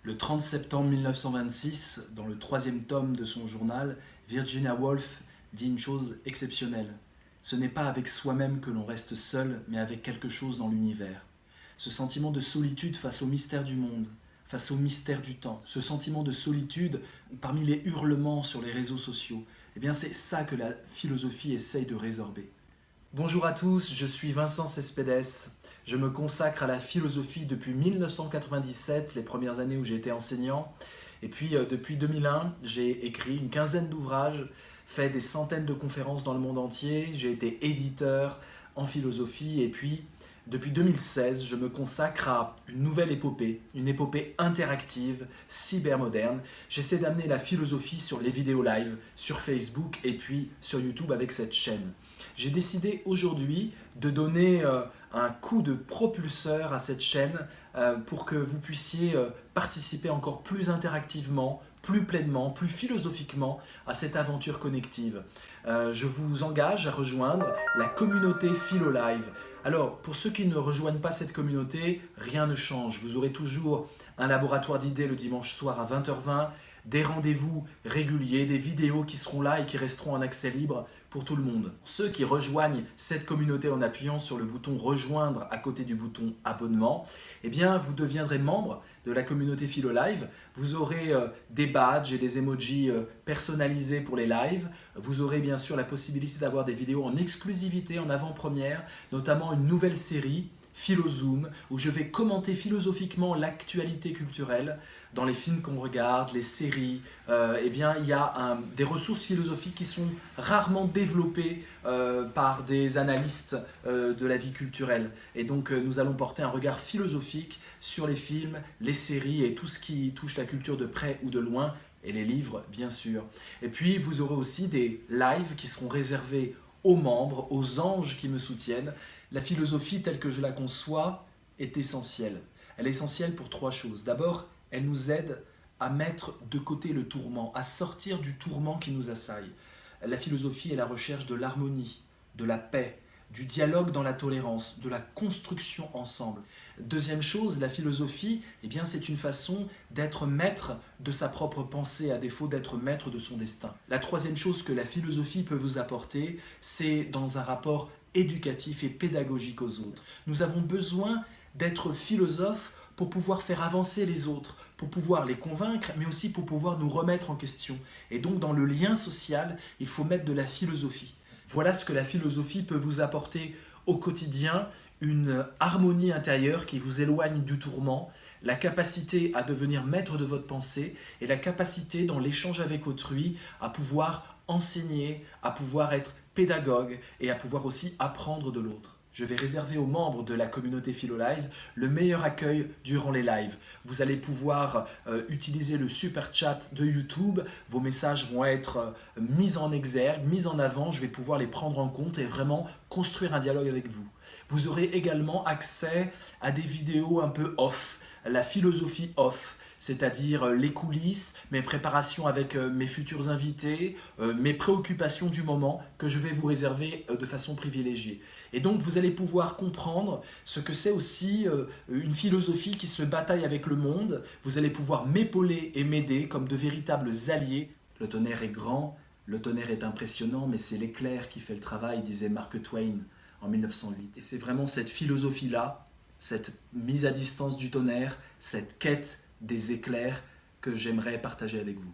Le 30 septembre 1926, dans le troisième tome de son journal, Virginia Woolf dit une chose exceptionnelle. Ce n'est pas avec soi-même que l'on reste seul, mais avec quelque chose dans l'univers. Ce sentiment de solitude face au mystère du monde, face au mystère du temps, ce sentiment de solitude parmi les hurlements sur les réseaux sociaux, eh bien c'est ça que la philosophie essaye de résorber. Bonjour à tous, je suis Vincent Cespedes. Je me consacre à la philosophie depuis 1997, les premières années où j'ai été enseignant. Et puis depuis 2001, j'ai écrit une quinzaine d'ouvrages, fait des centaines de conférences dans le monde entier. J'ai été éditeur en philosophie et puis depuis 2016, je me consacre à une nouvelle épopée, une épopée interactive, cybermoderne. J'essaie d'amener la philosophie sur les vidéos live, sur Facebook et puis sur YouTube avec cette chaîne. J'ai décidé aujourd'hui de donner un coup de propulseur à cette chaîne pour que vous puissiez participer encore plus interactivement, plus pleinement, plus philosophiquement à cette aventure connective. Je vous engage à rejoindre la communauté PhiloLive. Alors, pour ceux qui ne rejoignent pas cette communauté, rien ne change. Vous aurez toujours un laboratoire d'idées le dimanche soir à 20h20, des rendez-vous réguliers, des vidéos qui seront là et qui resteront en accès libre pour tout le monde. Ceux qui rejoignent cette communauté en appuyant sur le bouton rejoindre à côté du bouton abonnement, eh bien vous deviendrez membre de la communauté PhiloLive. Vous aurez des badges et des emojis personnalisés pour les lives. Vous aurez bien sûr la possibilité d'avoir des vidéos en exclusivité, en avant-première, notamment une nouvelle série PhiloZoom, où je vais commenter philosophiquement l'actualité culturelle. Dans les films qu'on regarde, les séries, eh bien, il y a des ressources philosophiques qui sont rarement développées par des analystes de la vie culturelle. Et donc, nous allons porter un regard philosophique sur les films, les séries et tout ce qui touche la culture de près ou de loin, et les livres, bien sûr. Et puis, vous aurez aussi des lives qui seront réservés aux membres, aux anges qui me soutiennent. La philosophie telle que je la conçois est essentielle. Elle est essentielle pour trois choses. D'abord, elle nous aide à mettre de côté le tourment, à sortir du tourment qui nous assaille. La philosophie est la recherche de l'harmonie, de la paix, du dialogue dans la tolérance, de la construction ensemble. Deuxième chose, la philosophie, eh bien, c'est une façon d'être maître de sa propre pensée, à défaut d'être maître de son destin. La troisième chose que la philosophie peut vous apporter, c'est dans un rapport éducatif et pédagogique aux autres. Nous avons besoin d'être philosophes pour pouvoir faire avancer les autres, pour pouvoir les convaincre, mais aussi pour pouvoir nous remettre en question. Et donc, dans le lien social, il faut mettre de la philosophie. Voilà ce que la philosophie peut vous apporter au quotidien, une harmonie intérieure qui vous éloigne du tourment, la capacité à devenir maître de votre pensée et la capacité dans l'échange avec autrui à pouvoir enseigner, à pouvoir être pédagogue et à pouvoir aussi apprendre de l'autre. Je vais réserver aux membres de la communauté PhiloLive le meilleur accueil durant les lives. Vous allez pouvoir utiliser le super chat de YouTube. Vos messages vont être mis en exergue, mis en avant. Je vais pouvoir les prendre en compte et vraiment construire un dialogue avec vous. Vous aurez également accès à des vidéos un peu off, la philosophie off. C'est-à-dire les coulisses, mes préparations avec mes futurs invités, mes préoccupations du moment que je vais vous réserver de façon privilégiée. Et donc vous allez pouvoir comprendre ce que c'est aussi une philosophie qui se bataille avec le monde. Vous allez pouvoir m'épauler et m'aider comme de véritables alliés. Le tonnerre est grand, le tonnerre est impressionnant, mais c'est l'éclair qui fait le travail, disait Mark Twain en 1908. Et c'est vraiment cette philosophie-là, cette mise à distance du tonnerre, cette quête des éclairs que j'aimerais partager avec vous.